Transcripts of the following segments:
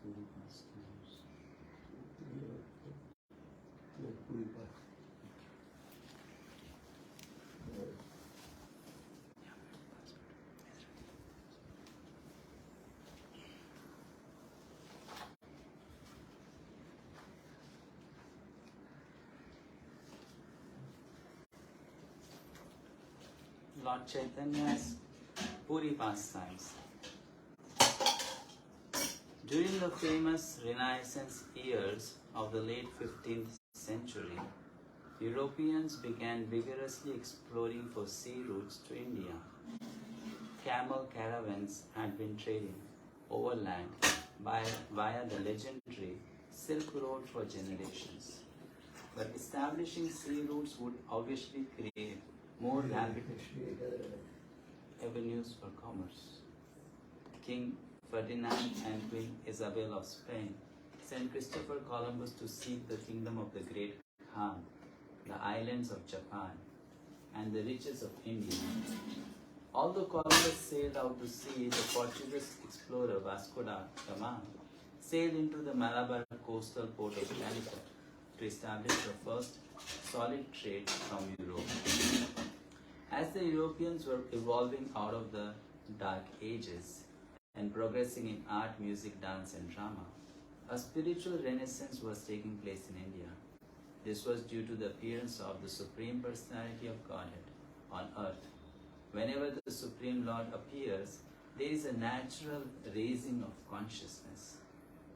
Puri pastimes. Puri pastimes. Lord Chaitanya's Puri pastimes. During the famous Renaissance years of the late 15th century, Europeans began vigorously exploring for sea routes to India. Camel caravans had been trading overland via the legendary Silk Road for generations. But establishing sea routes would obviously create more rapid avenues for commerce. King Ferdinand and Queen Isabel of Spain sent Christopher Columbus to seek the kingdom of the Great Khan, the islands of Japan, and the riches of India. Although Columbus sailed out to sea, the Portuguese explorer Vasco da Gama sailed into the Malabar coastal port of Calicut to establish the first solid trade from Europe. As the Europeans were evolving out of the Dark Ages and progressing in art, music, dance, and drama, a spiritual renaissance was taking place in India. This was due to the appearance of the Supreme Personality of Godhead on earth. Whenever the Supreme Lord appears, there is a natural raising of consciousness.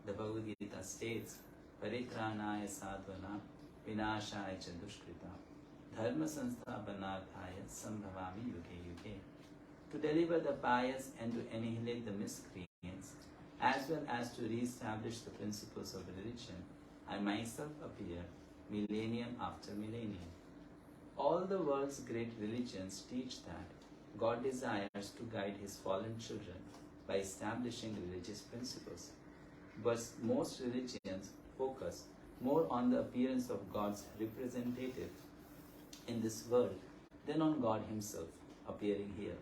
The Bhagavad Gita states, Paritranaya sadhvana vinashaya cha dushkrita dharma sansthapanarthaya sambhavami yuge yuge. To deliver the pious and to annihilate the miscreants, as well as to re-establish the principles of religion, I myself appear millennium after millennium. All the world's great religions teach that God desires to guide His fallen children by establishing religious principles. But most religions focus more on the appearance of God's representative in this world than on God Himself appearing here.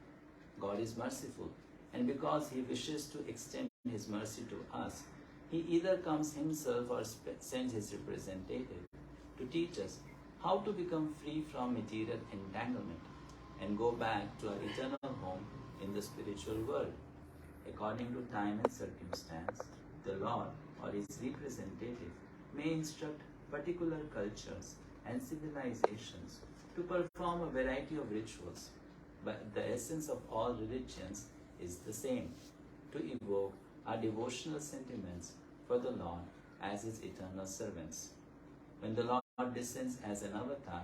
God is merciful, and because He wishes to extend His mercy to us, He either comes Himself or sends His representative to teach us how to become free from material entanglement and go back to our eternal home in the spiritual world. According to time and circumstance, the Lord or His representative may instruct particular cultures and civilizations to perform a variety of rituals, but the essence of all religions is the same: to evoke our devotional sentiments for the Lord as His eternal servants. When the Lord descends as an avatar,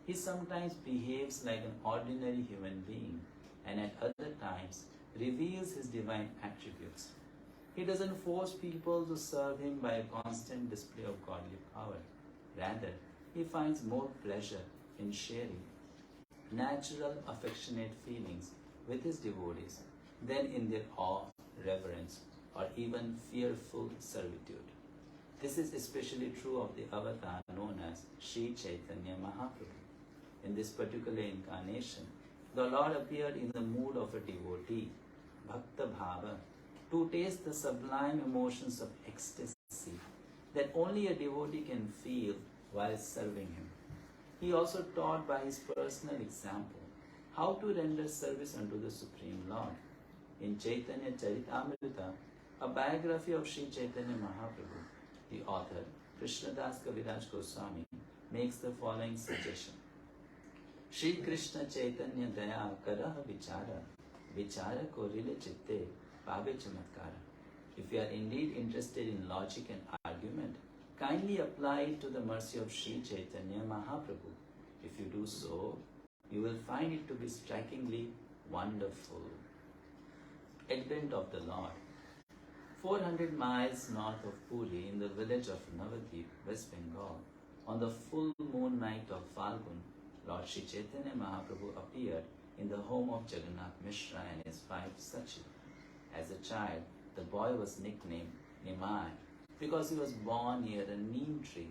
He sometimes behaves like an ordinary human being, and at other times reveals His divine attributes. He doesn't force people to serve Him by a constant display of godly power. Rather, He finds more pleasure in sharing natural, affectionate feelings with His devotees than in their awe, reverence, or even fearful servitude. This is especially true of the avatar known as Sri Chaitanya Mahaprabhu. In this particular incarnation, the Lord appeared in the mood of a devotee, Bhakta Bhava, to taste the sublime emotions of ecstasy that only a devotee can feel while serving Him. He also taught by His personal example how to render service unto the Supreme Lord. In Chaitanya Charitamrita, a biography of Sri Chaitanya Mahaprabhu, the author, Krishnadas Kaviraj Goswami, makes the following suggestion. Shri Krishna Chaitanya Daya Karaha Vichara, Vichara Korile Chitte, Pabe Chamatkara. If you are indeed interested in logic and argument, kindly apply it to the mercy of Sri Chaitanya Mahaprabhu. If you do so, you will find it to be strikingly wonderful. Advent of the Lord. 400 miles north of Puri, in the village of Navadip, West Bengal, on the full moon night of Falgun, Lord Sri Chaitanya Mahaprabhu appeared in the home of Jagannath Mishra and his wife Sachi. As a child, the boy was nicknamed Nimai because he was born near a neem tree.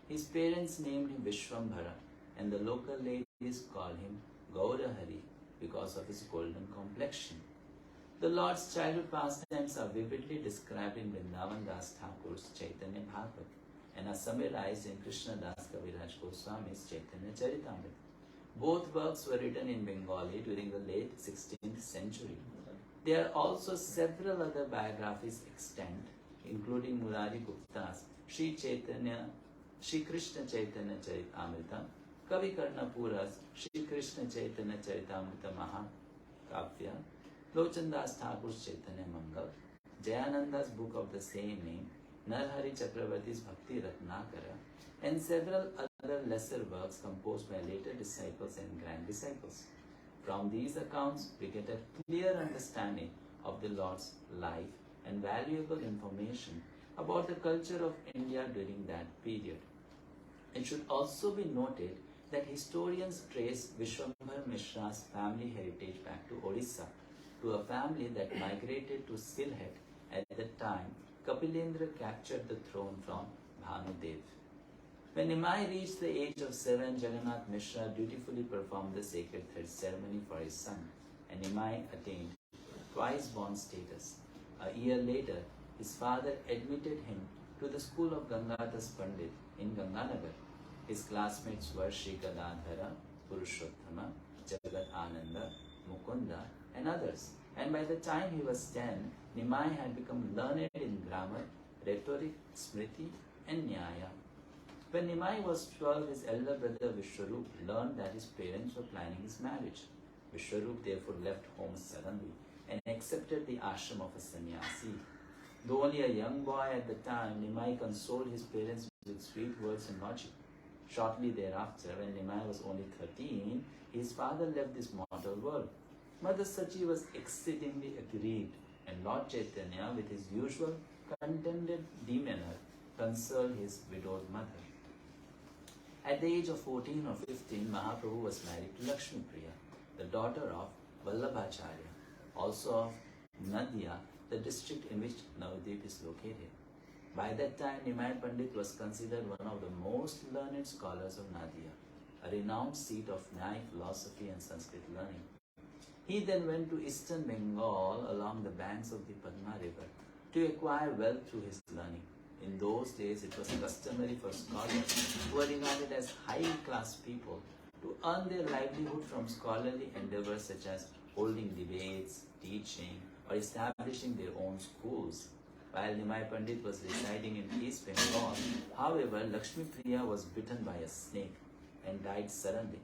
His parents named him Vishwambhara, and the local ladies called him Gaurahari because of his golden complexion. The Lord's childhood pastimes are vividly described in Vrindavan Das Thakur's Chaitanya Bhagavat and are summarized in Krishna Das Kaviraj Goswami's Chaitanya Charitamrita. Both works were written in Bengali during the late 16th century. There are also several other biographies extant, including Murari Gupta's Sri Krishna Chaitanya Charitamrita, Kavi Karnapura's Sri Krishna Chaitanya Charitamrita Mahakavya, Lochan Das Thakur's Chaitanya Mangal, Jayananda's book of the same name, Narhari Chakravarti's Bhakti Ratnakara, and several other lesser works composed by later disciples and grand disciples. From these accounts, we get a clear understanding of the Lord's life and valuable information about the culture of India during that period. It should also be noted that historians trace Vishwambhar Mishra's family heritage back to Odisha, to a family that migrated to Sylhet at the time Kapilendra captured the throne from Bhanudev. When Nimai reached the age of 7, Jagannath Mishra dutifully performed the sacred thread ceremony for his son, and Nimai attained twice-born status. A year later, his father admitted him to the school of Gangadhar Pandit in Ganganagar. His classmates were Sri Gadadhara, Purushottama, Jagat Ananda, Mukunda, and others. And by the time he was 10, Nimai had become learned in grammar, rhetoric, smriti, and nyaya. When Nimai was 12, his elder brother Vishwarup learned that his parents were planning his marriage. Vishwarup therefore left home suddenly and accepted the ashram of a sannyasi. Though only a young boy at the time, Nimai consoled his parents with sweet words and logic. Shortly thereafter, when Nimai was only 13, his father left this mortal world. Mother Sachi was exceedingly aggrieved, and Lord Chaitanya, with his usual contented demeanor, consoled his widowed mother. At the age of 14 or 15, Mahaprabhu was married to Lakshmi Priya, the daughter of Vallabhacharya, also of Nadia, the district in which Navadvip is located. By that time, Nimai Pandit was considered one of the most learned scholars of Nadia, a renowned seat of Nyaya philosophy and Sanskrit learning. He then went to eastern Bengal along the banks of the Padma river to acquire wealth through his learning. In those days, it was customary for scholars who were regarded as high-class people to earn their livelihood from scholarly endeavors such as holding debates, teaching, or establishing their own schools. While Nimai Pandit was residing in East Bengal, however, Lakshmi Priya was bitten by a snake and died suddenly.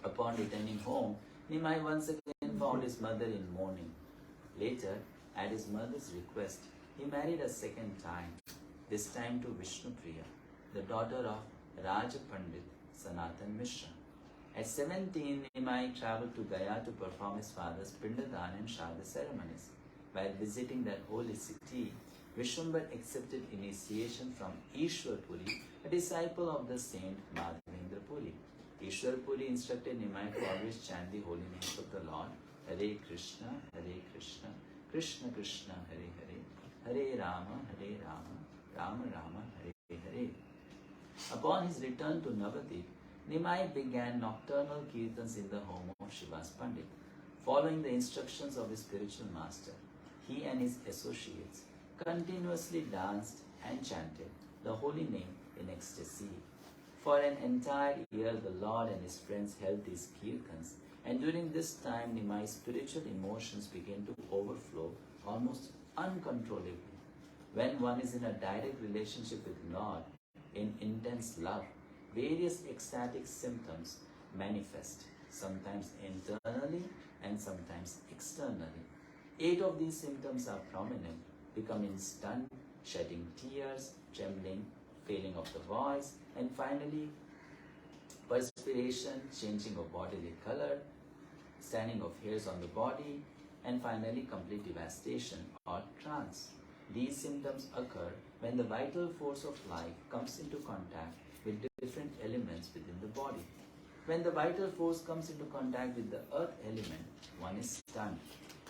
Upon returning home, Nimai once again found his mother in mourning. Later, at his mother's request, he married a second time, this time to Vishnu Priya, the daughter of Raja Pandit Sanatan Mishra. At 17, Nimai travelled to Gaya to perform his father's Pindadan and Shraddha ceremonies. While visiting that holy city, Vishwambar accepted initiation from Ishwar Puri, a disciple of the saint Madhavendra Puri. Ishwar Puri instructed Nimai to always chant the holy names of the Lord, Hare Krishna, Krishna Krishna, Hare Hare, Hare Rama, Rama Rama, Hare Hare. Upon his return to Navadvip, Nimai began nocturnal kirtans in the home of Shivas Pandit. Following the instructions of his spiritual master, he and his associates continuously danced and chanted the holy name in ecstasy. For an entire year, the Lord and his friends held these kirtans, and during this time, Nimai's spiritual emotions began to overflow almost uncontrollably. When one is in a direct relationship with Lord, in intense love, various ecstatic symptoms manifest, sometimes internally and sometimes externally. 8 of these symptoms are prominent: becoming stunned, shedding tears, trembling, failing of the voice, and finally perspiration, changing of bodily color, standing of hairs on the body, and finally complete devastation or trance. These symptoms occur when the vital force of life comes into contact with different elements within the body. When the vital force comes into contact with the earth element, one is stunned.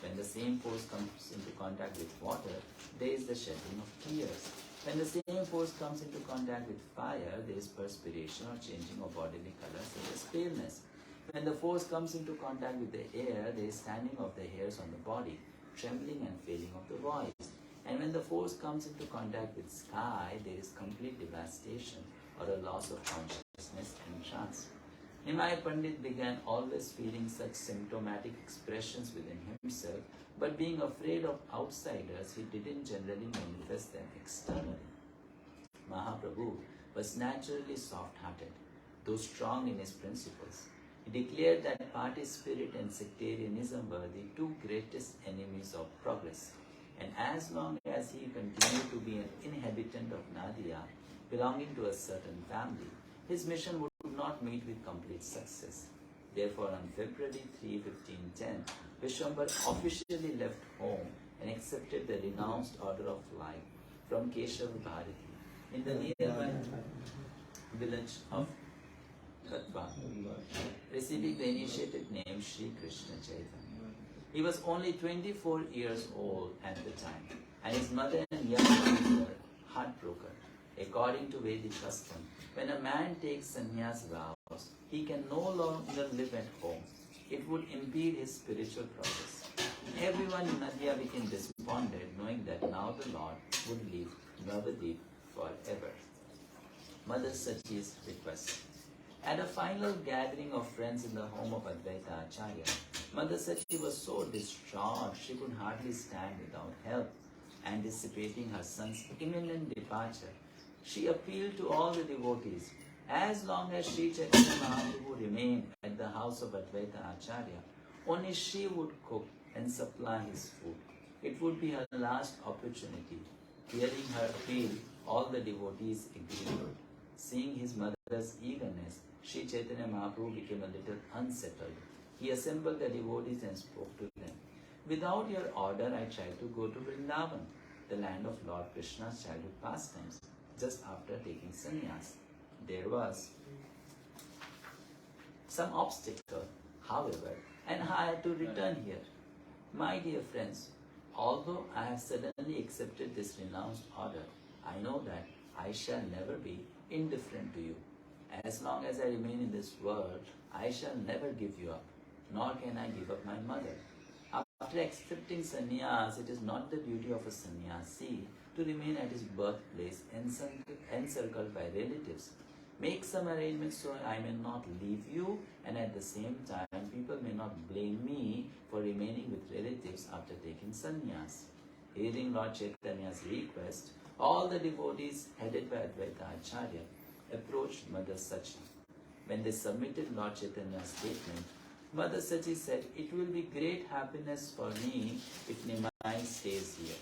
When the same force comes into contact with water, there is the shedding of tears. When the same force comes into contact with fire, there is perspiration or changing of bodily color such as paleness. When the force comes into contact with the air, there is standing of the hairs on the body. trembling and failing of the voice. And when the force comes into contact with sky, there is complete devastation or a loss of consciousness and trance. Nimai Pandit began always feeling such symptomatic expressions within himself, but being afraid of outsiders, he didn't generally manifest them externally. Mahaprabhu was naturally soft-hearted, though strong in his principles. He declared that party spirit and sectarianism were the two greatest enemies of progress. And as long as he continued to be an inhabitant of Nadia, belonging to a certain family, his mission would not meet with complete success. Therefore, on February 3, 1510, Vishwambar officially left home and accepted the renounced order of life from Keshav Bharati in the nearby village of Katwa, receiving the initiated name Sri Krishna Chaitanya. He was only 24 years old at the time, and his mother and young son were heartbroken. According to Vedic custom, when a man takes sannyas vows, he can no longer live at home. It would impede his spiritual progress. Everyone in Nadia became despondent, knowing that now the Lord would leave Navadip forever. Mother Sachi's request. At a final gathering of friends in the home of Advaita Acharya, Mother Sachi was so distraught she could hardly stand without help. Anticipating her son's imminent departure, she appealed to all the devotees. As long as Sri Chaitanya Mahaprabhu remained at the house of Advaita Acharya, only she would cook and supply his food. It would be her last opportunity. Hearing her appeal, all the devotees agreed. Seeing his mother's eagerness, Sri Chaitanya Mahaprabhu became a little unsettled. He assembled the devotees and spoke to them. Without your order, I tried to go to Vrindavan, the land of Lord Krishna's childhood pastimes, just after taking sannyas. There was some obstacle, however, and I had to return here. My dear friends, although I have suddenly accepted this renounced order, I know that I shall never be indifferent to you. As long as I remain in this world, I shall never give you up, nor can I give up my mother. After accepting sannyas, it is not the duty of a sannyasi to remain at his birthplace encircled by relatives. Make some arrangements so I may not leave you, and at the same time people may not blame me for remaining with relatives after taking sannyas. Hearing Lord Chaitanya's request, all the devotees headed by Advaita Acharya approached Mother Sachi. When they submitted Lord Chaitanya's statement, Mother Sachi said, "It will be great happiness for me if Nimai stays here.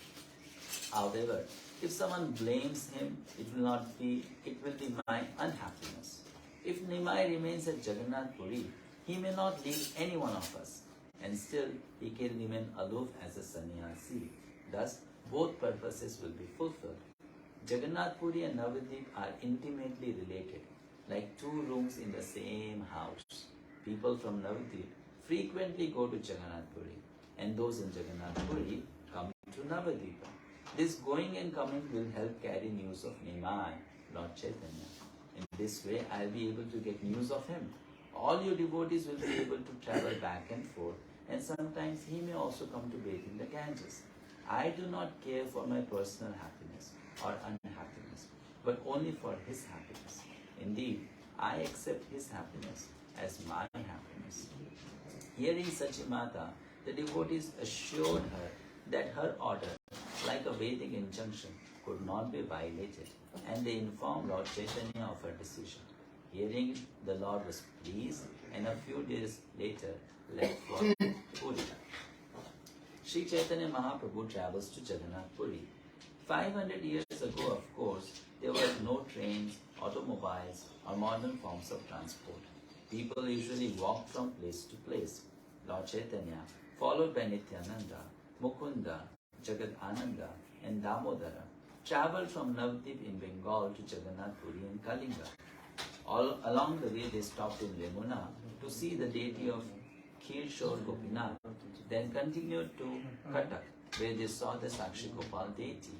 However, if someone blames him, it will be my unhappiness. If Nimai remains at Jagannath Puri, he may not leave any one of us, and still he can remain aloof as a sannyasi. Thus, both purposes will be fulfilled. Jagannath Puri and Navadip are intimately related, like two rooms in the same house. People from Navadip frequently go to Jagannath Puri, and those in Jagannath Puri come to Navadipa. This going and coming will help carry news of Nimai, Lord Chaitanya. In this way, I will be able to get news of him. All your devotees will be able to travel back and forth, and sometimes he may also come to bathe in the Ganges. I do not care for my personal happiness or unhappiness, but only for his happiness. Indeed, I accept his happiness as my happiness." Hearing Sachimata, the devotees assured her that her order, like a Vedic injunction, could not be violated, and they informed Lord Chaitanya of her decision. Hearing, the Lord was pleased, and a few days later left for Puri. Sri Chaitanya Mahaprabhu travels to Jagannath Puri. 500 years ago, of course, there were no trains, automobiles, or modern forms of transport. People usually walked from place to place. Lord Chaitanya, followed by Nityananda, Mukunda, Jagat Ananda, and Damodara, travelled from Navadip in Bengal to Jagannath Puri in Kalinga. All along the way, they stopped in Yamuna to see the deity of Khirshor Gopinath, then continued to Katak, where they saw the Sakshi Gopal deity.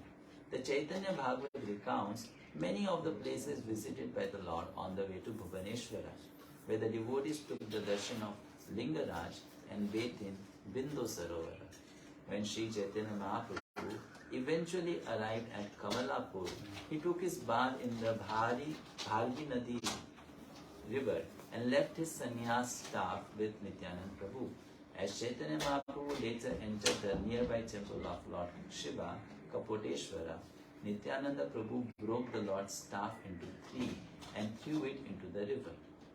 The Chaitanya Bhagavad recounts many of the places visited by the Lord on the way to Bhubaneswara, where the devotees took the darshan of Lingaraj and bathed in Bindu Sarovara. When Sri Chaitanya Mahaprabhu eventually arrived at Kamalapur, he took his bath in the Bhargi Nadi river and left his sannyas staff with Nityanand Prabhu. As Chaitanya Mahaprabhu later entered the nearby temple of Lord Shiva, Kapoteshwara, Nityananda Prabhu broke the Lord's staff into three and threw it into the river.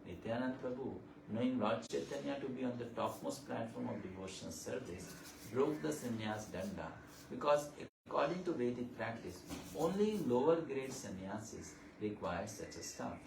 Nityananda Prabhu, knowing Lord Chaitanya to be on the topmost platform of devotional service, broke the sannyas danda because according to Vedic practice, only lower grade sannyasis require such a staff.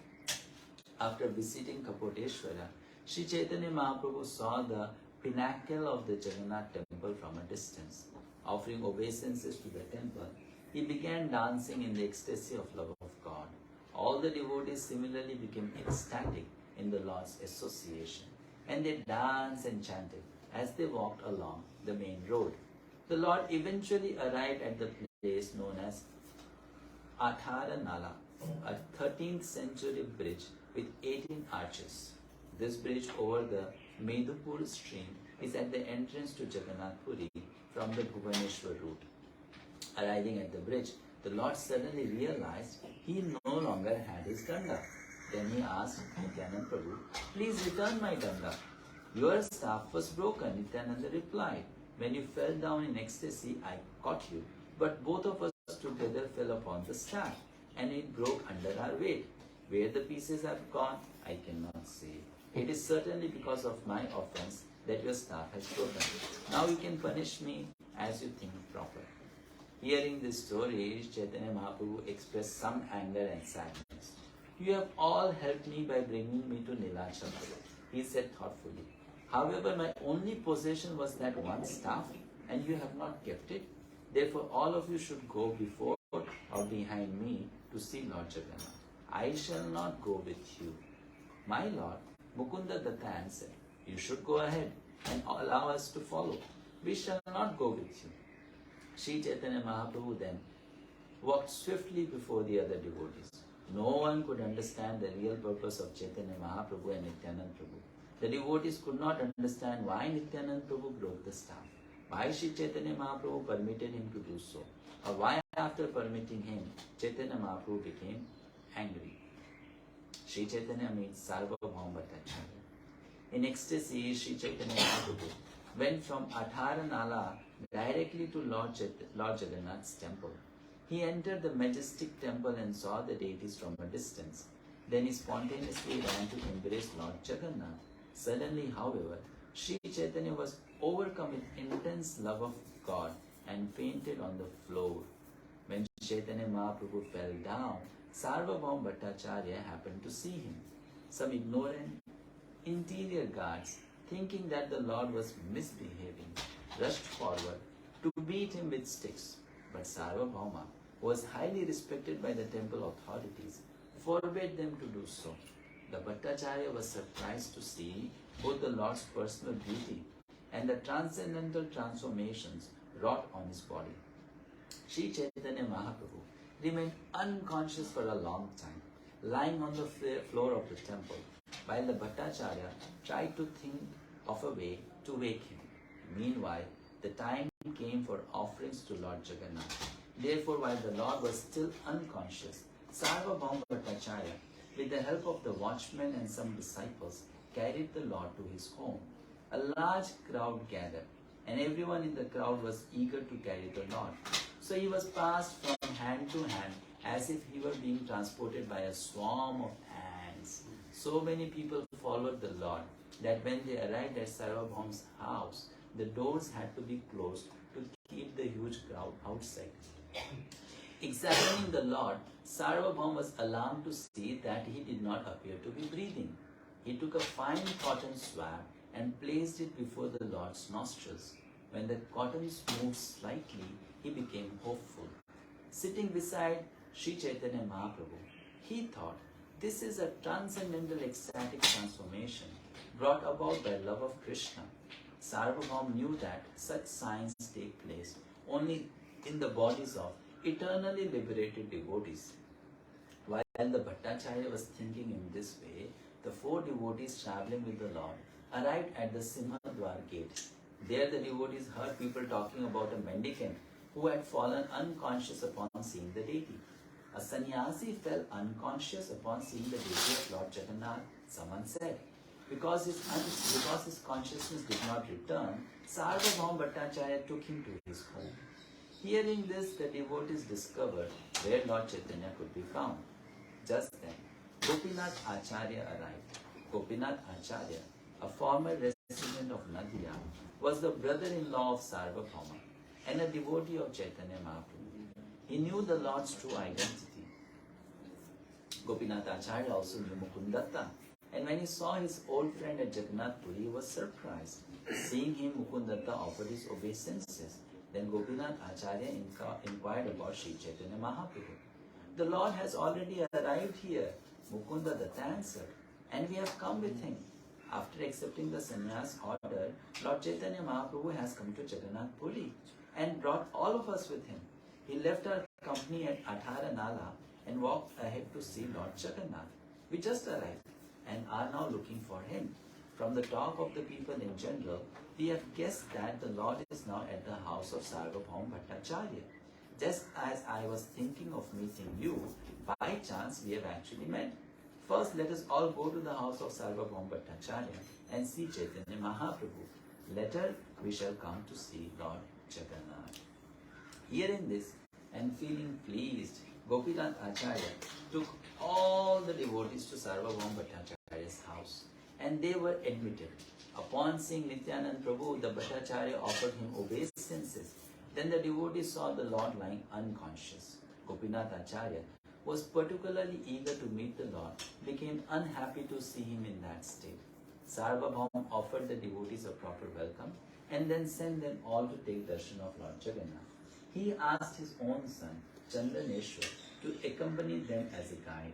After visiting Kapoteshwara, Sri Chaitanya Mahaprabhu saw the pinnacle of the Jagannath temple from a distance. Offering obeisances to the temple, he began dancing in the ecstasy of love of God. All the devotees similarly became ecstatic in the Lord's association, and they danced and chanted as they walked along the main road. The Lord eventually arrived at the place known as Athara Nala, a 13th century bridge with 18 arches. This bridge over the Medupur stream is at the entrance to Jagannath Puri from the Bhubaneswar route. Arriving at the bridge, the Lord suddenly realized he no longer had his danda. Then he asked Nityananda Prabhu, "Please return my danda." "Your staff was broken," Nityananda replied. "When you fell down in ecstasy, I caught you, but both of us together fell upon the staff, and it broke under our weight. Where the pieces have gone, I cannot say. It is certainly because of my offense that your staff has broken. Now you can punish me as you think proper." Hearing this story, Chaitanya Mahaprabhu expressed some anger and sadness. "You have all helped me by bringing me to Nilachal," he said thoughtfully. "However, my only possession was that one staff, and you have not kept it. Therefore, all of you should go before or behind me to see Lord Jagannath. I shall not go with you." "My Lord," Mukunda Datta answered, "you should go ahead and allow us to follow. We shall not go with you." Sri Chaitanya Mahaprabhu then walked swiftly before the other devotees. No one could understand the real purpose of Chaitanya Mahaprabhu and Nityananda Prabhu. The devotees could not understand why Nityananda Prabhu broke the staff, why Sri Chaitanya Mahaprabhu permitted him to do so, or why after permitting him, Chaitanya Mahaprabhu became angry. Sri Chaitanya meets Sarvabhauma Bhattacharya. In ecstasy, Sri Chaitanya Mahaprabhu went from Athara Nala directly to Lord Jagannath's temple. He entered the majestic temple and saw the deities from a distance. Then he spontaneously ran to embrace Lord Jagannath. Suddenly, however, Sri Chaitanya was overcome with intense love of God and fainted on the floor. When Chaitanya Mahaprabhu fell down, Sarvabhauma Bhattacharya happened to see him. Some ignorant interior guards, thinking that the Lord was misbehaving, rushed forward to beat him with sticks. But Sarvabhauma, who was highly respected by the temple authorities, forbade them to do so. The Bhattacharya was surprised to see both the Lord's personal beauty and the transcendental transformations wrought on his body. Sri Chaitanya Mahaprabhu remained unconscious for a long time, lying on the floor of the temple, while the Bhattacharya tried to think of a way to wake him. Meanwhile, the time came for offerings to Lord Jagannath. Therefore, while the Lord was still unconscious, Sarvabhauma Bhattacharya, with the help of the watchmen and some disciples, carried the Lord to his home. A large crowd gathered, and everyone in the crowd was eager to carry the Lord. So he was passed from hand to hand as if he were being transported by a swarm of ants. So many people followed the Lord that when they arrived at Sarvabhauma's house, the doors had to be closed to keep the huge crowd outside. Examining the Lord, Sarvabhauma was alarmed to see that he did not appear to be breathing. He took a fine cotton swab and placed it before the Lord's nostrils. When the cotton moved slightly, he became hopeful. Sitting beside Sri Chaitanya Mahaprabhu, he thought, this is a transcendental ecstatic transformation brought about by love of Krishna. Sarvabhauma knew that such signs take place only in the bodies of eternally liberated devotees. While the Bhattacharya was thinking in this way, the four devotees travelling with the Lord arrived at the Simhadwar gate. There the devotees heard people talking about a mendicant who had fallen unconscious upon seeing the deity. A sannyasi fell unconscious upon seeing the deity of Lord Jagannath, someone said. Because his consciousness did not return, Sarvabhaum Bhattacharya took him to his home. Hearing this, the devotees discovered where Lord Chaitanya could be found. Just then, Gopinath Acharya arrived. Gopinath Acharya, a former resident of Nadia, was the brother-in-law of Sarvabhauma and a devotee of Chaitanya Mahaprabhu. He knew the Lord's true identity. Gopinath Acharya also knew Mukundatta, and when he saw his old friend at Jagannath Puri, he was surprised. Seeing him, Mukundatta offered his obeisances. Then Gopinath Acharya inquired about Sri Chaitanya Mahaprabhu. The Lord has already arrived here, Mukundatta answered, and we have come with him. After accepting the sannyas order, Lord Chaitanya Mahaprabhu has come to Jagannath Puri and brought all of us with him. He left our company at Athara Nala and walked ahead to see Lord Jagannath. We just arrived and are now looking for him. From the talk of the people in general, we have guessed that the Lord is now at the house of Sarvabhaum Bhattacharya. Just as I was thinking of meeting you, by chance we have actually met. First, let us all go to the house of Sarvabhaum Bhattacharya and see Chaitanya Mahaprabhu. Later, we shall come to see Lord Jagannath. Hearing this and feeling pleased, Gopinath Acharya took all the devotees to Sarvabhaum Bhattacharya's house, and they were admitted. Upon seeing Nityanand Prabhu, the Bhattacharya offered him obeisances. Then the devotees saw the Lord lying unconscious. Gopinath Acharya was particularly eager to meet the Lord, became unhappy to see him in that state. Sarvabhaum offered the devotees a proper welcome and then sent them all to take darshan of Lord Jagannath. He asked his own son, Chandaneshwar, to accompany them as a guide.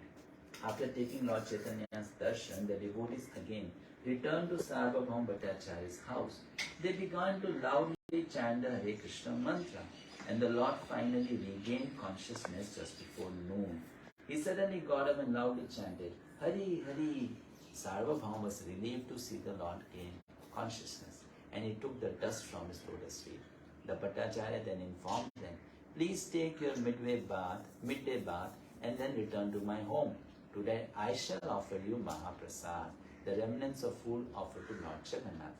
After taking Lord Chaitanya's darshan, the devotees again returned to Sarvabhaum Bhattacharya's house. They began to loudly chant the Hare Krishna mantra, and the Lord finally regained consciousness just before noon. He suddenly got up and loudly chanted, Hari Hari. Sarvabhaum was relieved to see the Lord gain consciousness, and he took the dust from his lotus feet. The Bhattacharya then informed them, please take your midday bath, and then return to my home. Today I shall offer you Mahaprasad, the remnants of food offered to Lord Jagannath.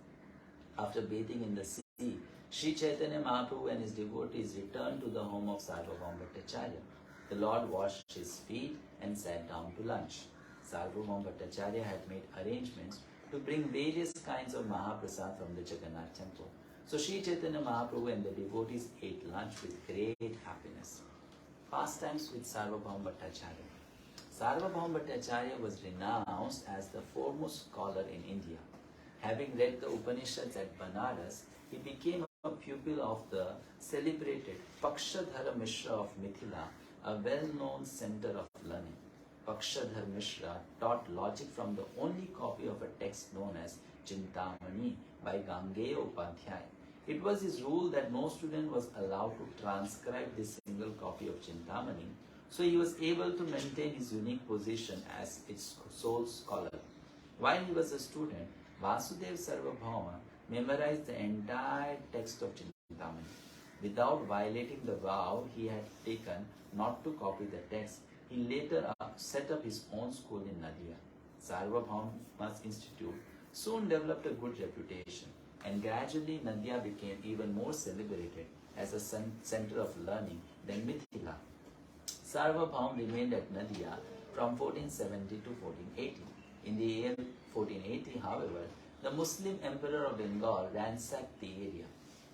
After bathing in the sea, Sri Chaitanya Mahaprabhu and his devotees returned to the home of Sarvabhaum Bhattacharya. The Lord washed his feet and sat down to lunch. Sarvabhaum Bhattacharya had made arrangements to bring various kinds of Mahaprasad from the Jagannath temple. So Sri Chaitanya Mahaprabhu and the devotees ate lunch with great happiness. Pastimes with Sarvabhaum Bhattacharya. Sarvabhaum Bhattacharya was renounced as the foremost scholar in India. Having read the Upanishads at Banaras, he became a pupil of the celebrated Pakshadhar Mishra of Mithila, a well-known center of learning. Pakshadhar Mishra taught logic from the only copy of a text known as Chintamani by Gangeya Upadhyaya. It was his rule that no student was allowed to transcribe this single copy of Chintamani, so he was able to maintain his unique position as its sole scholar. While he was a student, Vasudev Sarvabhauma memorized the entire text of Chintamani. Without violating the vow he had taken not to copy the text, he later set up his own school in Nadia. Sarvabhauma's institute soon developed a good reputation, and gradually Nadia became even more celebrated as a center of learning than Mithila. Sarvabhaum remained at Nadia from 1470 to 1480. In the year 1480, however, the Muslim emperor of Bengal ransacked the area.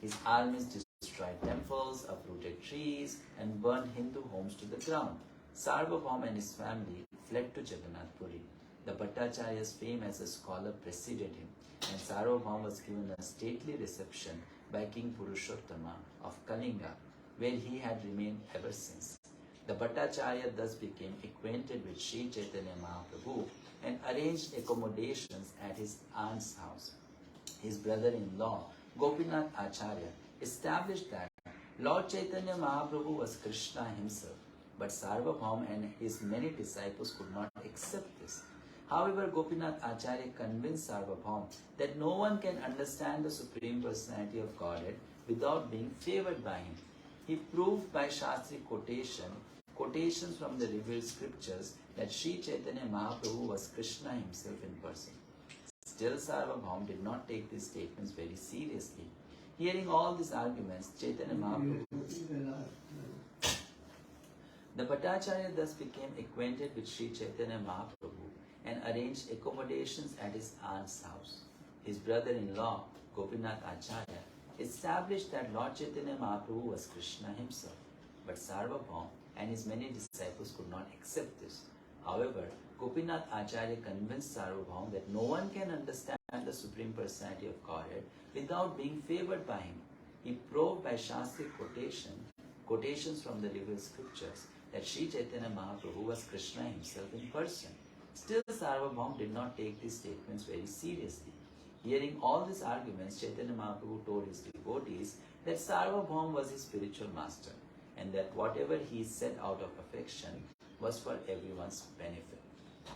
His armies destroyed temples, uprooted trees, and burned Hindu homes to the ground. Sarvabhaum and his family fled to Jagannath Puri. The Bhattacharya's fame as a scholar preceded him, and Sarvabhaum was given a stately reception by King Purushottama of Kalinga, where he had remained ever since. The Bhattacharya thus became acquainted with Sri Chaitanya Mahaprabhu and arranged accommodations at his aunt's house. His brother-in-law, Gopinath Acharya, established that Lord Chaitanya Mahaprabhu was Krishna himself, but Sarvabhaum and his many disciples could not accept this. However, Gopinath Acharya convinced Sarvabhaum that no one can understand the Supreme Personality of Godhead without being favored by him. He proved by Shastri quotations from the revealed scriptures that Sri Chaitanya Mahaprabhu was Krishna himself in person. Still, Sarvabhaum did not take these statements very seriously. Hearing all these arguments, Chaitanya Mahaprabhu, the Bhattacharya thus became acquainted with Sri Chaitanya Mahaprabhu and arranged accommodations at his aunt's house. His brother-in-law, Gopinath Acharya, established that Lord Chaitanya Mahaprabhu was Krishna himself. But Sarvabhaum and his many disciples could not accept this. However, Gopinath Acharya convinced Sarvabhaum that no one can understand the Supreme Personality of Godhead without being favored by him. He proved by Shastri quotations from the revealed scriptures that Sri Chaitanya Mahaprabhu was Krishna himself in person. Still, Sarvabhaum did not take these statements very seriously. Hearing all these arguments, Chaitanya Mahaprabhu told his devotees that Sarvabhaum was his spiritual master and that whatever he said out of affection was for everyone's benefit.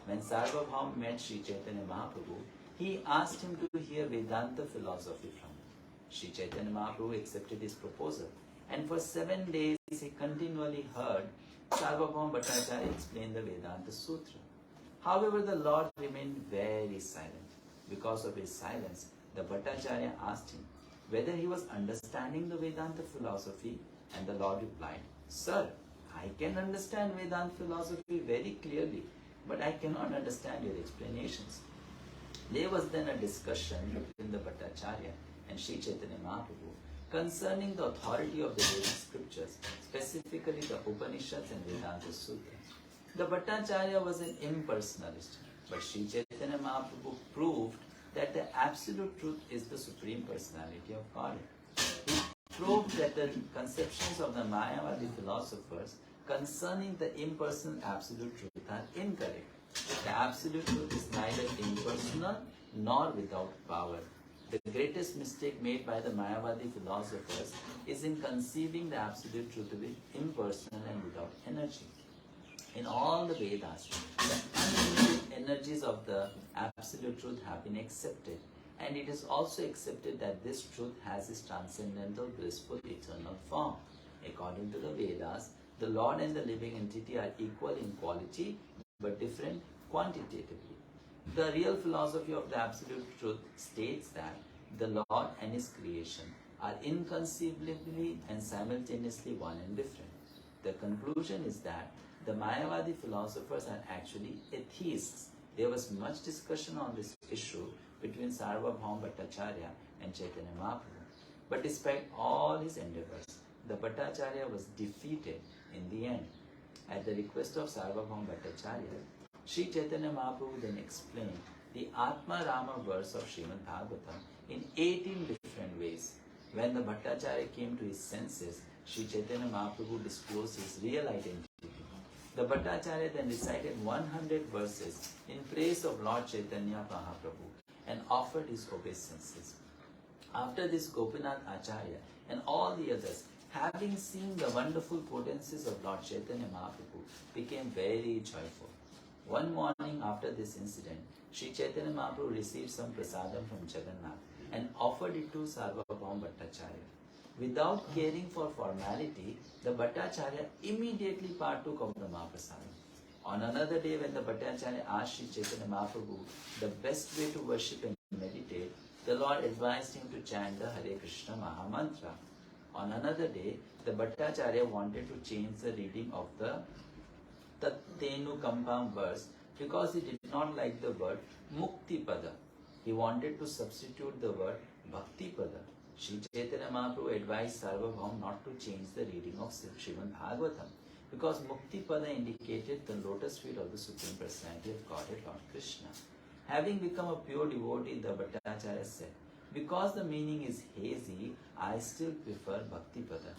When Sarvabhaum met Sri Chaitanya Mahaprabhu, he asked him to hear Vedanta philosophy from him. Sri Chaitanya Mahaprabhu accepted his proposal, and for 7 days he continually heard Sarvabhaum Bhattacharya explain the Vedanta Sutra. However, the Lord remained very silent. Because of his silence, the Bhattacharya asked him whether he was understanding the Vedanta philosophy, and the Lord replied, "Sir, I can understand Vedanta philosophy very clearly, but I cannot understand your explanations." There was then a discussion between the Bhattacharya and Sri Chaitanya Mahaprabhu concerning the authority of the Vedic scriptures, specifically the Upanishads and Vedanta Sutra. The Bhattacharya was an impersonalist, but Sri Chaitanya Mahaprabhu proved that the absolute truth is the Supreme Personality of Godhead. He proved that the conceptions of the Mayavadi philosophers concerning the impersonal absolute truth are incorrect. The absolute truth is neither impersonal nor without power. The greatest mistake made by the Mayavadi philosophers is in conceiving the absolute truth to be impersonal and without energy. In all the Vedas, the unlimited energies of the absolute truth have been accepted, and it is also accepted that this truth has its transcendental, blissful, eternal form. According to the Vedas, the Lord and the living entity are equal in quality but different quantitatively. The real philosophy of the absolute truth states that the Lord and his creation are inconceivably and simultaneously one and different. The conclusion is that the Mayavadi philosophers are actually atheists. There was much discussion on this issue between Sarvabhaum Bhattacharya and Chaitanya Mahaprabhu. But despite all his endeavors, the Bhattacharya was defeated in the end. At the request of Sarvabhaum Bhattacharya, Sri Chaitanya Mahaprabhu then explained the Atma Rama verse of Srimad Bhagavatam in 18 different ways. When the Bhattacharya came to his senses, Sri Chaitanya Mahaprabhu disclosed his real identity. The Bhattacharya then recited 100 verses in praise of Lord Chaitanya Mahaprabhu and offered his obeisances. After this, Gopinath Acharya and all the others, having seen the wonderful potencies of Lord Chaitanya Mahaprabhu, became very joyful. One morning after this incident, Sri Chaitanya Mahaprabhu received some prasadam from Jagannath and offered it to Sarvabhaum Bhattacharya. Without caring for formality, the Bhattacharya immediately partook of the Mahaprasadam. On another day, when the Bhattacharya asked Sri Chaitanya Mahaprabhu the best way to worship and meditate, the Lord advised him to chant the Hare Krishna Mahamantra. On another day, the Bhattacharya wanted to change the reading of the Tattenu Kampam verse because he did not like the word Mukti Pada. He wanted to substitute the word Bhakti Pada. Sri Chaitanya Mahaprabhu advised Sarvabhaum not to change the reading of Srimad Bhagavatam because Mukti Pada indicated the lotus feet of the Supreme Personality of Godhead, Lord Krishna. Having become a pure devotee, the Bhattacharya said, "Because the meaning is hazy, I still prefer Bhakti Pada."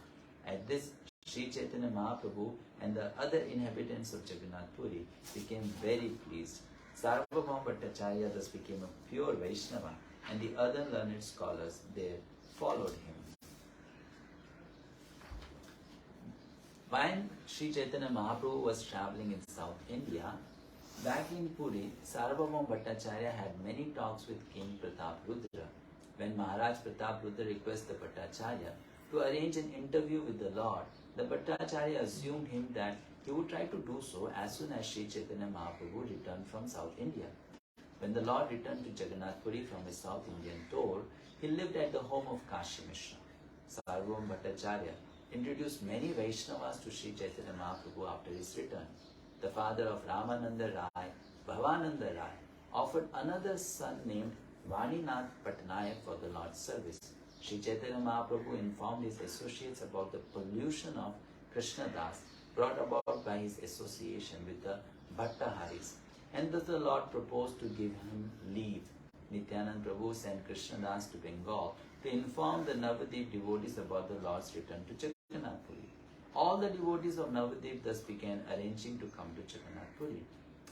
At this, Sri Chaitanya Mahaprabhu and the other inhabitants of Jagannath Puri became very pleased. Sarvabhaum Bhattacharya thus became a pure Vaishnava, and the other learned scholars there followed him. When Sri Chaitanya Mahaprabhu was traveling in South India, Back in Puri, Sarvabhauma Bhattacharya had many talks with King Pratap Rudra. When Maharaj Pratap Rudra requested the Bhattacharya to arrange an interview with the Lord, the Bhattacharya assumed him that he would try to do so as soon as Sri Chaitanya Mahaprabhu returned from South India. When the Lord returned to Jagannath Puri from his South Indian tour, he lived at the home of Kashi Mishra. Sarvabhauma Bhattacharya introduced many Vaishnavas to Sri Chaitanya Mahaprabhu after his return. The father of Ramananda Rai, Bhavananda Rai, offered another son named Vaninath Patnaik for the Lord's service. Sri Chaitanya Mahaprabhu informed his associates about the pollution of Krishnadas brought about by his association with the Bhattaharis, and thus the Lord proposed to give him leave. Nityanand Prabhu sent Krishnadas to Bengal to inform the Navadip devotees about the Lord's return to Jagannath Puri. All the devotees of Navadip thus began arranging to come to Jagannath Puri.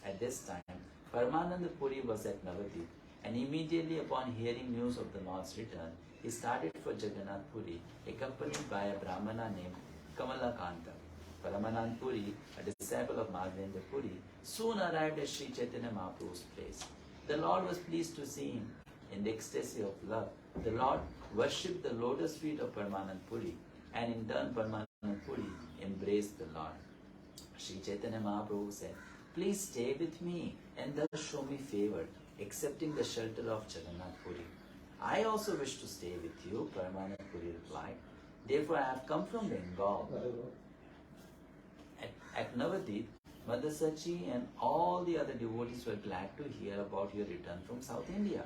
At this time, Paramananda Puri was at Navadip, and immediately upon hearing news of the Lord's return, he started for Jagannath Puri, accompanied by a Brahmana named Kamalakanta. Paramanand Puri, a disciple of Madhavendra Puri, soon arrived at Sri Chaitanya Mahaprabhu's place. The Lord was pleased to see him. In the ecstasy of love, the Lord worshipped the lotus feet of Paramanand Puri, and in turn Paramanand Puri embraced the Lord. Sri Chaitanya Mahaprabhu said, "Please stay with me and thus show me favor, accepting the shelter of Jagannath Puri." "I also wish to stay with you," Paramanand Puri replied. "Therefore I have come from Bengal." At Navadip, Madhasachi and all the other devotees were glad to hear about your return from South India.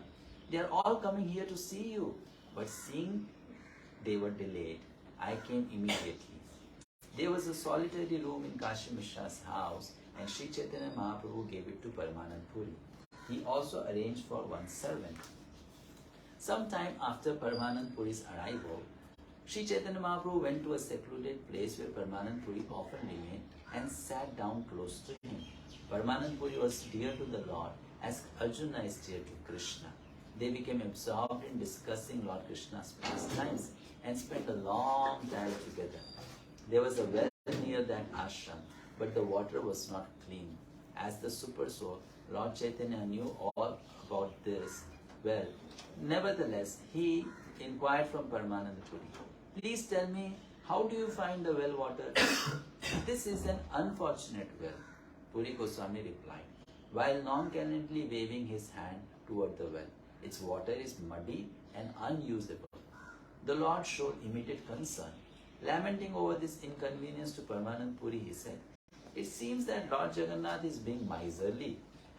"They are all coming here to see you." But seeing they were delayed, I came immediately. There was a solitary room in Kashi Mishra's house, and Sri Chaitanya Mahaprabhu gave it to Paramanand Puri. He also arranged for one servant. Some time after Paramanand Puri's arrival, Sri Chaitanya Mahaprabhu went to a secluded place where Paramanand Puri often remained and sat down close to him. Paramanand Puri was dear to the Lord as Arjuna is dear to Krishna. They became absorbed in discussing Lord Krishna's pastimes and spent a long time together. There was a well near that ashram, but the water was not clean. As the super soul, Lord Chaitanya knew all about this well. Nevertheless, he inquired from Paramanand Puri, "Please tell me, how do you find the well water?" "This is an unfortunate well," Puri Goswami replied, while nonchalantly waving his hand toward the well. "Its water is muddy and unusable." The Lord showed immediate concern. Lamenting over this inconvenience to Paramanand Puri, he said, "It seems that Lord Jagannath is being miserly.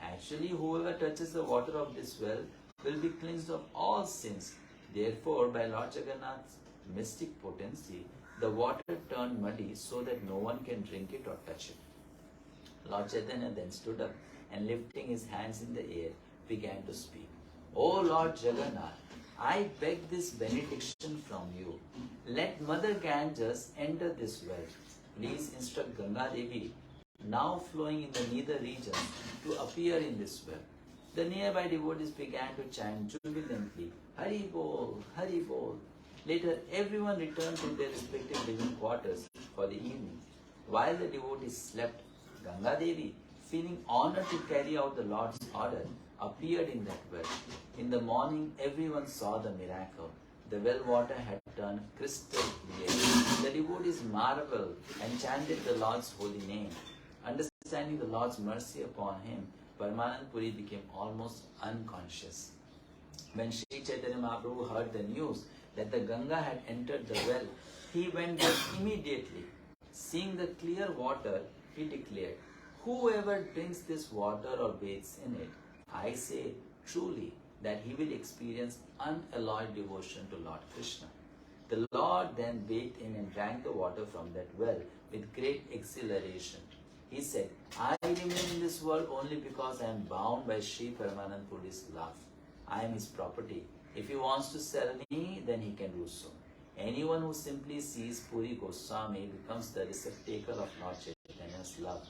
Actually, whoever touches the water of this well will be cleansed of all sins. Therefore, by Lord Jagannath's mystic potency, the water turned muddy so that no one can drink it or touch it." Lord Chaitanya then stood up and, lifting his hands in the air, began to speak. "O Lord Jagannath, I beg this benediction from you. Let Mother Ganges enter this well. Please instruct Ganga Devi, now flowing in the nether region, to appear in this well." The nearby devotees began to chant jubilantly, "Hari Bol, Hari Bol." Later, everyone returned to their respective living quarters for the evening. While the devotees slept, Ganga Devi, feeling honored to carry out the Lord's order, appeared in that well. In the morning, everyone saw the miracle. The well water had turned crystal clear. The devotees marveled and chanted the Lord's holy name. Understanding the Lord's mercy upon him, Paramanand Puri became almost unconscious. When Sri Chaitanya Mahaprabhu heard the news that the Ganga had entered the well, he went there immediately. Seeing the clear water, he declared, "Whoever drinks this water or bathes in it, I say truly that he will experience unalloyed devotion to Lord Krishna." The Lord then bathed in and drank the water from that well with great exhilaration. He said, "I remain in this world only because I am bound by Sri Paramanand Puri's love. I am his property. If he wants to sell me, then he can do so." Anyone who simply sees Puri Goswami becomes the receptacle of Lord Chaitanya's love.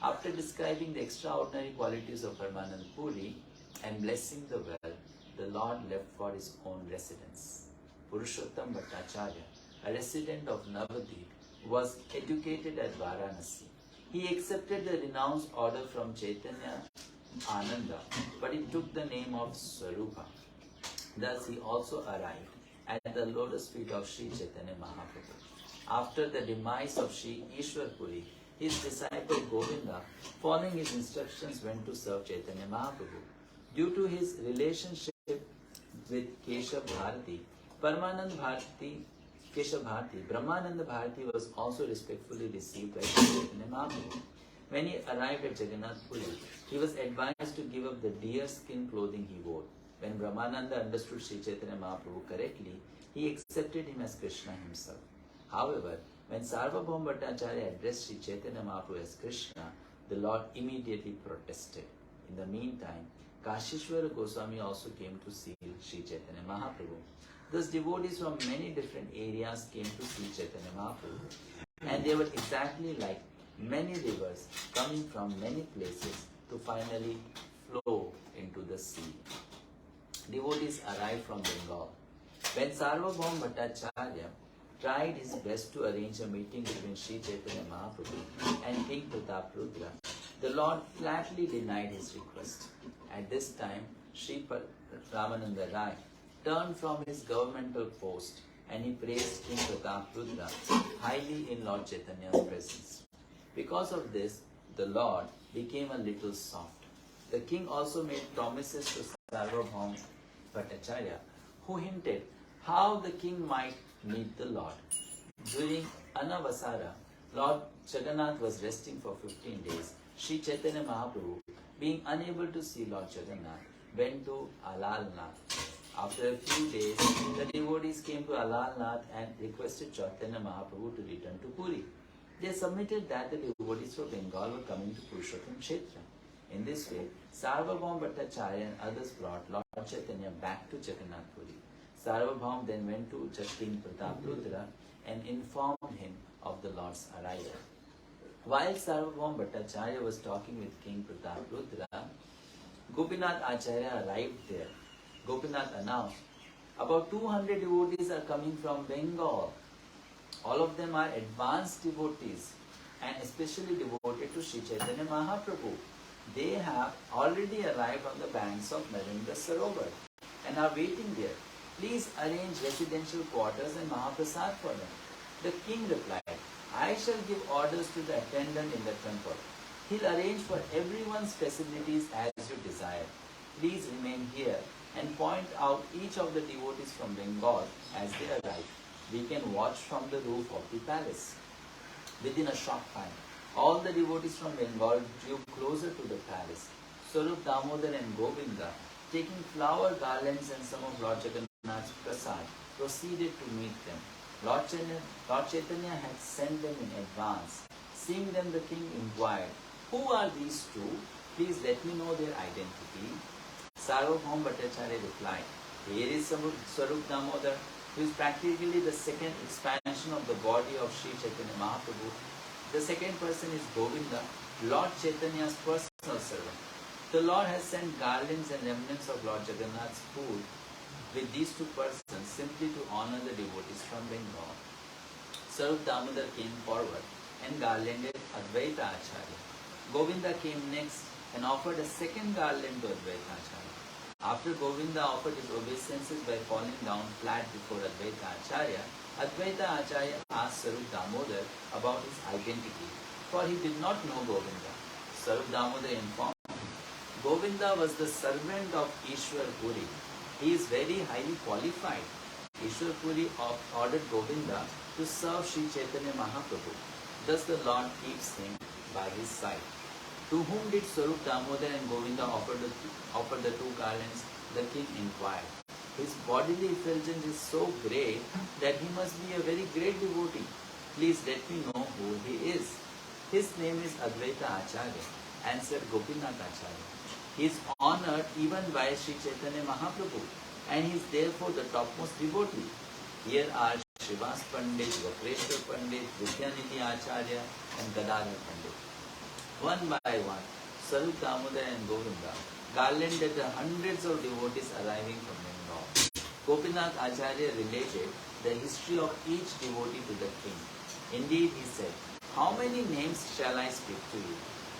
After describing the extraordinary qualities of Paramanand Puri and blessing the well, the Lord left for his own residence. Purushottam Bhattacharya, a resident of Navadip, was educated at Varanasi. He accepted the renounced order from Chaitanya Ananda, but he took the name of Swarupa. Thus he also arrived at the lotus feet of Sri Chaitanya Mahaprabhu. After the demise of Sri Ishwarpuri, his disciple Govinda, following his instructions, went to serve Chaitanya Mahaprabhu. Due to his relationship with Keshav Bharati, Brahmananda Bharati was also respectfully received by Chaitanya Mahaprabhu. When he arrived at Jagannath Puri, he was advised to give up the deer skin clothing he wore. When Brahmananda understood Sri Chaitanya Mahaprabhu correctly, he accepted him as Krishna himself. However, when Sarvabhauma Bhattacharya addressed Sri Chaitanya Mahaprabhu as Krishna, the Lord immediately protested. In the meantime, Kashishwara Goswami also came to see Sri Chaitanya Mahaprabhu. Thus, devotees from many different areas came to see Chaitanya Mahaprabhu. And they were exactly like many rivers coming from many places to finally flow into the sea. Devotees arrived from Bengal. When Sarvabhauma Bhattacharya tried his best to arrange a meeting between Sri Chaitanya Mahaprabhu and King Prataprudra, the Lord flatly denied his request. At this time, Sri Ramananda Rai turned from his governmental post and he praised King Prataprudra highly in Lord Chaitanya's presence. Because of this, the Lord became a little soft. The king also made promises to Sarvabhauma Bhattacharya, who hinted how the king might meet the Lord. During Anavasara, Lord Jagannath was resting for 15 days. Sri Chaitanya Mahaprabhu, being unable to see Lord Jagannath, went to Alalnath. After a few days, the devotees came to Alalnath and requested Chaitanya Mahaprabhu to return to Puri. They submitted that the devotees from Bengal were coming to Purushottam Kshetra. In this way, Sarvabhauma Bhattacharya and others brought Lord Chaitanya back to Jagannath Puri. Sarvabhauma then went to King Prataprudra and informed him of the Lord's arrival. While Sarvabhauma Bhattacharya was talking with King Prataprudra, Gopinath Acharya arrived there. Gopinath announced, about 200 devotees are coming from Bengal. All of them are advanced devotees and especially devoted to Sri Chaitanya Mahaprabhu. They have already arrived on the banks of Narendra Sarovar and are waiting there. Please arrange residential quarters and Mahaprasad for them. The king replied, I shall give orders to the attendant in the temple. He'll arrange for everyone's facilities as you desire. Please remain here and point out each of the devotees from Bengal as they arrive. We can watch from the roof of the palace. Within a short time, all the devotees from Bengal drew closer to the palace. Swarup Damodar and Govinda, taking flower garlands and some of Lord Jagannath's prasad, proceeded to meet them. Lord Chaitanya had sent them in advance. Seeing them, the king inquired, who are these two? Please let me know their identity. Sarvabhauma Bhattacharya replied, here is Swarup Damodar, who is practically the second expansion of the body of Sri Chaitanya Mahaprabhu. The second person is Govinda, Lord Chaitanya's personal servant. The Lord has sent garlands and remnants of Lord Jagannath's food with these two persons simply to honor the devotees from Bengal. Swarup Damodar came forward and garlanded Advaita Acharya. Govinda came next and offered a second garland to Advaita Acharya. After Govinda offered his obeisances by falling down flat before Advaita Acharya, Advaita Acharya asked Swarup Damodar about his identity, for he did not know Govinda. Swarup Damodar informed him, Govinda was the servant of Ishwar Puri. He is very highly qualified. Ishwar Puri ordered Govinda to serve Sri Chaitanya Mahaprabhu. Thus the Lord keeps him by his side. To whom did Swarup Damodar and Govinda offer the two garlands? The king inquired. His bodily effulgence is so great that he must be a very great devotee. Please let me know who he is. His name is Advaita Acharya, answered Gopinath Acharya. He is honored even by Sri Chaitanya Mahaprabhu, and he is therefore the topmost devotee. Here are Srivas Pandit, Vakreshwar Pandit, Vidyanidhi Acharya, and Gadadhar Pandit. One by one, Swarup Damodar and Govinda garlanded the hundreds of devotees arriving from Bengal. Gopinath Acharya related the history of each devotee to the king. Indeed, he said, how many names shall I speak to you?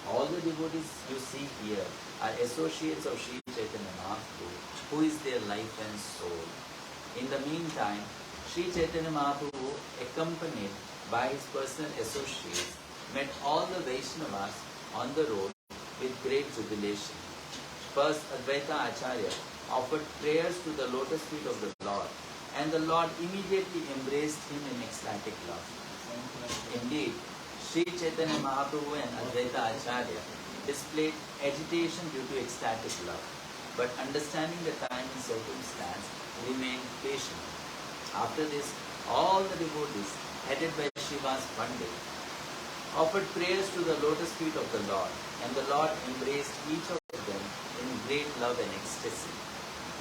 All the devotees you see here are associates of Sri Chaitanya Mahaprabhu, who is their life and soul. In the meantime, Sri Chaitanya Mahaprabhu, accompanied by his personal associates, met all the Vaishnavas on the road with great jubilation. First, Advaita Acharya offered prayers to the lotus feet of the Lord, and the Lord immediately embraced him in ecstatic love. Indeed, Sri Chaitanya Mahaprabhu and Advaita Acharya displayed agitation due to ecstatic love, but understanding the time and circumstance, remained patient. After this, all the devotees, headed by Srivas Pandit, offered prayers to the lotus feet of the Lord, and the Lord embraced each of them in great love and ecstasy.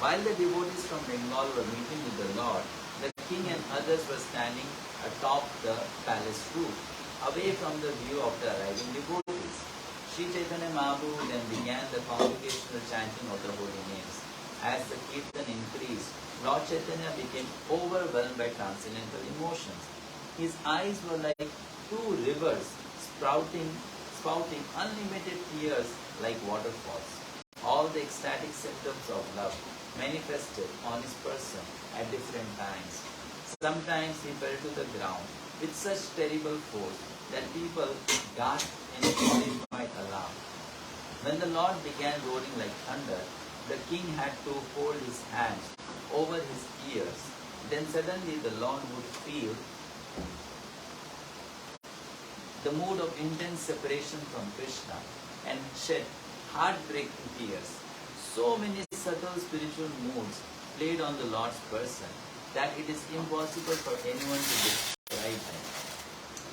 While the devotees from Bengal were meeting with the Lord, the king and others were standing atop the palace roof, away from the view of the arriving devotees. Sri Chaitanya Mahaprabhu then began the congregational chanting of the holy names. As the kirtan increased, Lord Chaitanya became overwhelmed by transcendental emotions. His eyes were like two rivers spouting unlimited tears like waterfalls. All the ecstatic symptoms of love manifested on his person at different times. Sometimes he fell to the ground with such terrible force that people gasped in horrified alarm. When the Lord began roaring like thunder, the king had to hold his hands over his ears. Then suddenly the Lord would feel the mood of intense separation from Krishna and shed heartbreaking tears. So many subtle spiritual moods played on the Lord's person that it is impossible for anyone to describe them.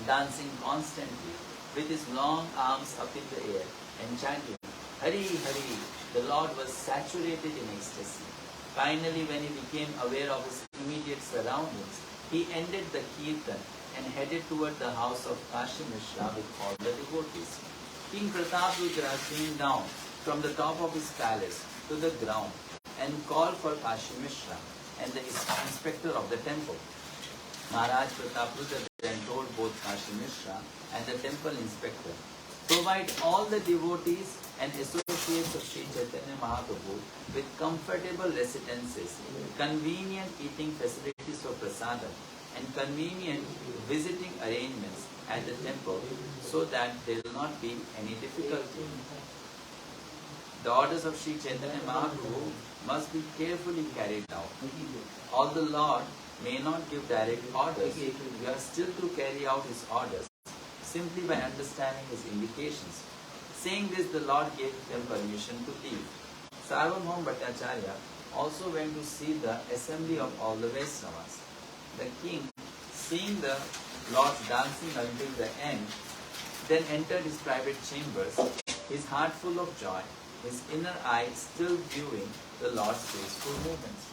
Dancing constantly with his long arms up in the air and chanting, Hari Hari, the Lord was saturated in ecstasy. Finally, when he became aware of his immediate surroundings, he ended the kirtan and headed toward the house of Kashi Mishra with all the devotees. King Prataprudra came down from the top of his palace to the ground and called for Kashi Mishra and the inspector of the temple. Maharaj Prataprudra then told both Kashi Mishra and the temple inspector, provide all the devotees and associates of Sri Chaitanya Mahaprabhu with comfortable residences, convenient eating facilities for prasadam, and convenient visiting arrangements at the temple so that there will not be any difficulty. The orders of Sri Chaitanya Mahaprabhu must be carefully carried out. Although the Lord may not give direct orders, we are still to carry out his orders simply by understanding his indications. Saying this, the Lord gave them permission to leave. Sarvabhauma Bhattacharya also went to see the assembly of all the Vaishnavas. The king, seeing the Lord dancing until the end, then entered his private chambers, his heart full of joy, his inner eye still viewing the Lord's graceful movements.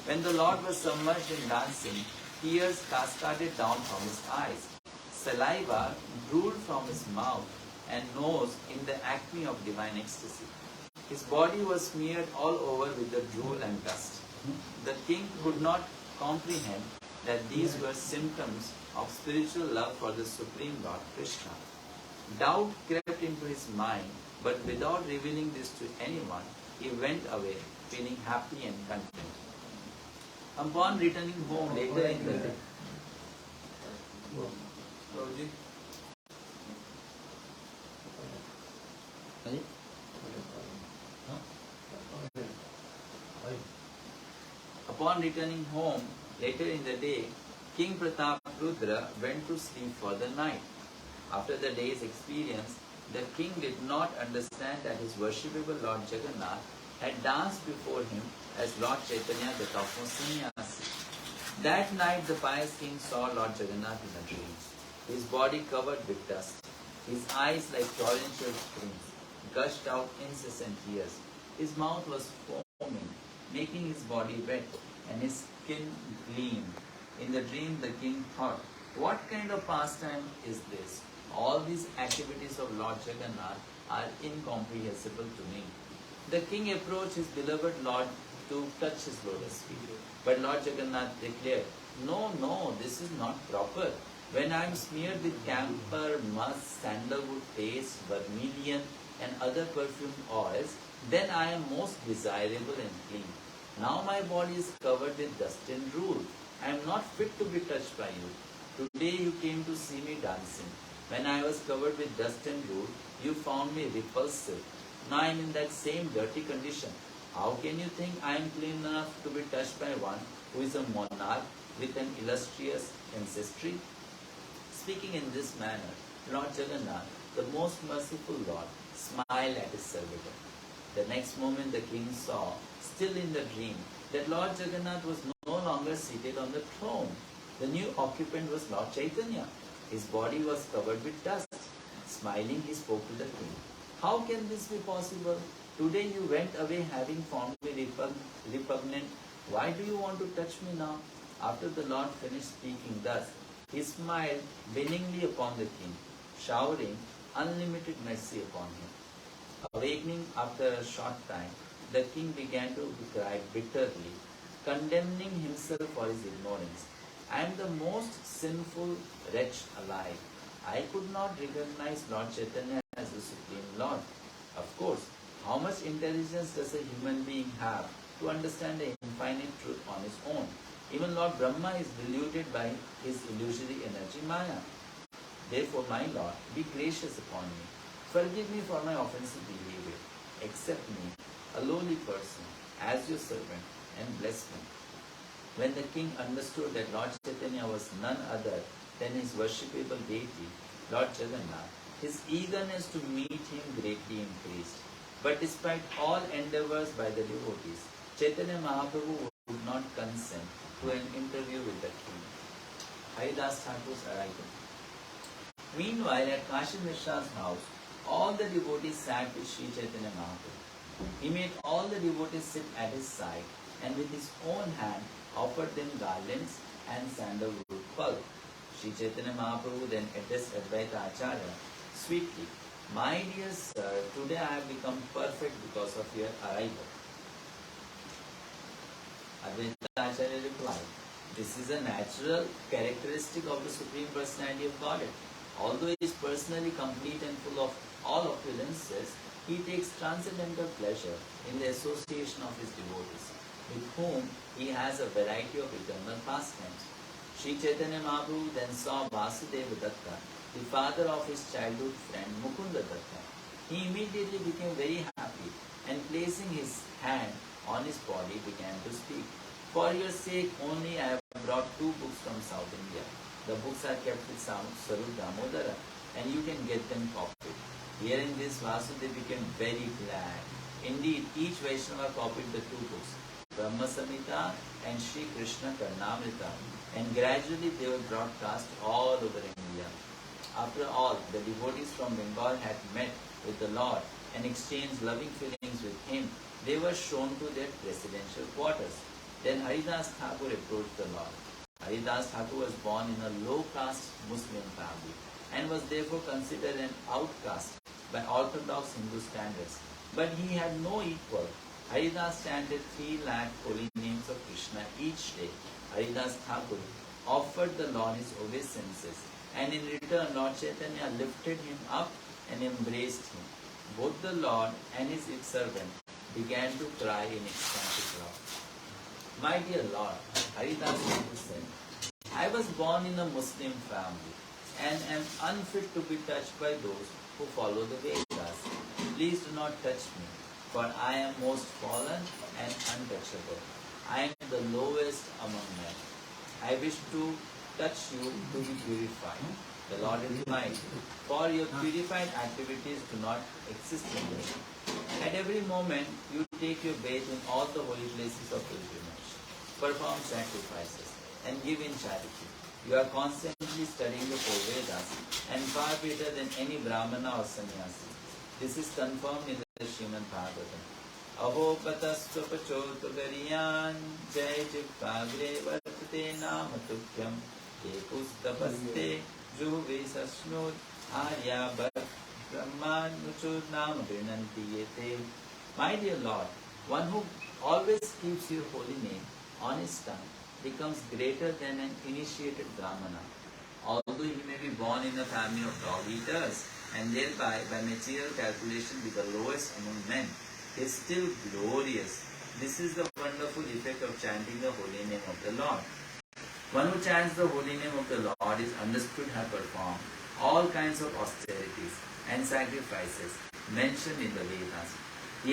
When the Lord was submerged in dancing, tears cascaded down from his eyes. Saliva drooled from his mouth and nose in the acme of divine ecstasy. His body was smeared all over with the drool and dust. The king could not comprehend that these were symptoms of spiritual love for the Supreme Lord Krishna. Doubt crept into his mind, but without revealing this to anyone, he went away feeling happy and content. Upon returning home later in the day, King Prataprudra went to sleep for the night. After the day's experience, the king did not understand that his worshipable Lord Jagannath had danced before him as Lord Chaitanya, the topmost sannyasi. That night the pious king saw Lord Jagannath in a dream. His body covered with dust, his eyes like torrential springs, gushed out incessant tears. His mouth was foaming, making his body wet, and his skin gleamed. In the dream the king thought, what kind of pastime is this? All these activities of Lord Jagannath are incomprehensible to me. The king approached his beloved Lord to touch his lotus feet. But Lord Jagannath declared, no, this is not proper. When I am smeared with camphor, musk, sandalwood paste, vermilion, and other perfumed oils, then I am most desirable and clean. Now my body is covered with dust and rule. I am not fit to be touched by you. Today you came to see me dancing. When I was covered with dust and rule, you found me repulsive. Now I am in that same dirty condition. How can you think I am clean enough to be touched by one who is a monarch with an illustrious ancestry? Speaking in this manner, Lord Jagannath, the most merciful Lord, smiled at his servitor. The next moment the king saw, still in the dream, that Lord Jagannath was no longer seated on the throne. The new occupant was Lord Chaitanya. His body was covered with dust. Smiling, he spoke to the king. How can this be possible? Today you went away having found me repugnant. Why do you want to touch me now? After the Lord finished speaking thus, he smiled benignly upon the king, showering unlimited mercy upon him. Awakening after a short time, the king began to cry bitterly, condemning himself for his ignorance. I am the most sinful wretch alive. I could not recognize Lord Chaitanya as the Supreme Lord. Of course, how much intelligence does a human being have to understand the infinite truth on his own? Even Lord Brahma is deluded by his illusory energy Maya. Therefore, my Lord, be gracious upon me. Forgive me for my offensive behavior. Accept me, a lowly person, as your servant, and bless me. When the king understood that Lord Chaitanya was none other than his worshipable deity, Lord Jagannath, his eagerness to meet him greatly increased. But despite all endeavors by the devotees, Chaitanya Mahaprabhu would not consent to an interview with the king. Haridas Thakur's arrival. Meanwhile, at Kashi Mishra's house, all the devotees sat with Sri Chaitanya Mahaprabhu. He made all the devotees sit at his side and with his own hand offered them garlands and sandalwood pulp. Sri Chaitanya Mahaprabhu then addressed Advaita Acharya sweetly, My dear sir, today I have become perfect because of your arrival. Advaita Acharya replied, This is a natural characteristic of the Supreme Personality of Godhead. Although he is personally complete and full of all opulences, he takes transcendental pleasure in the association of his devotees, with whom he has a variety of eternal pastimes. Sri Chaitanya Mahaprabhu then saw Vasudeva Datta, the father of his childhood friend Mukunda Datta. He immediately became very happy and placing his hand on his body began to speak. For your sake only I have brought 2 books from South India. The books are kept with Sarup Damodara and you can get them copied. Hearing this, Vasudeva became very glad. Indeed, each Vaishnava copied the 2 books, Brahma Samhita and Sri Krishna Karnamrita, and gradually they were broadcast all over India. After all, the devotees from Bengal had met with the Lord and exchanged loving feelings with him. They were shown to their residential quarters. Then Haridas Thakur approached the Lord. Haridas Thakur was born in a low-caste Muslim family and was therefore considered an outcast by orthodox Hindu standards. But he had no equal. Haridas chanted 3 lakh holy names of Krishna each day. Haridas Thakur offered the Lord his obeisances, and in return Lord Chaitanya lifted him up and embraced him. Both the Lord and his servant began to cry in ecstatic love. My dear Lord, Haridas Thakur said, I was born in a Muslim family and am unfit to be touched by those who follow the Vedas. Please do not touch me, for I am most fallen and untouchable. I am the lowest among men. I wish to touch you to be purified. The Lord replied, For your purified activities do not exist in me. At every moment, you take your bath in all the holy places of pilgrimage, perform sacrifices, and give in charity. You are constantly studying the 4 Vedas and far better than any Brahmana or sannyasi. This is confirmed in the Srimad Bhagavatam. Aho patasva pachotagariyan jai jivagre vartate namatubhyam ekustapaste juve sasnod arya brahman nuchud nama grinanti yete. My dear Lord, one who always keeps your holy name on his tongue becomes greater than an initiated Brahmana. Although he may be born in a family of dog eaters, and thereby, by material calculation, be the lowest among men, he is still glorious. This is the wonderful effect of chanting the holy name of the Lord. One who chants the holy name of the Lord is understood to have performed all kinds of austerities and sacrifices mentioned in the Vedas.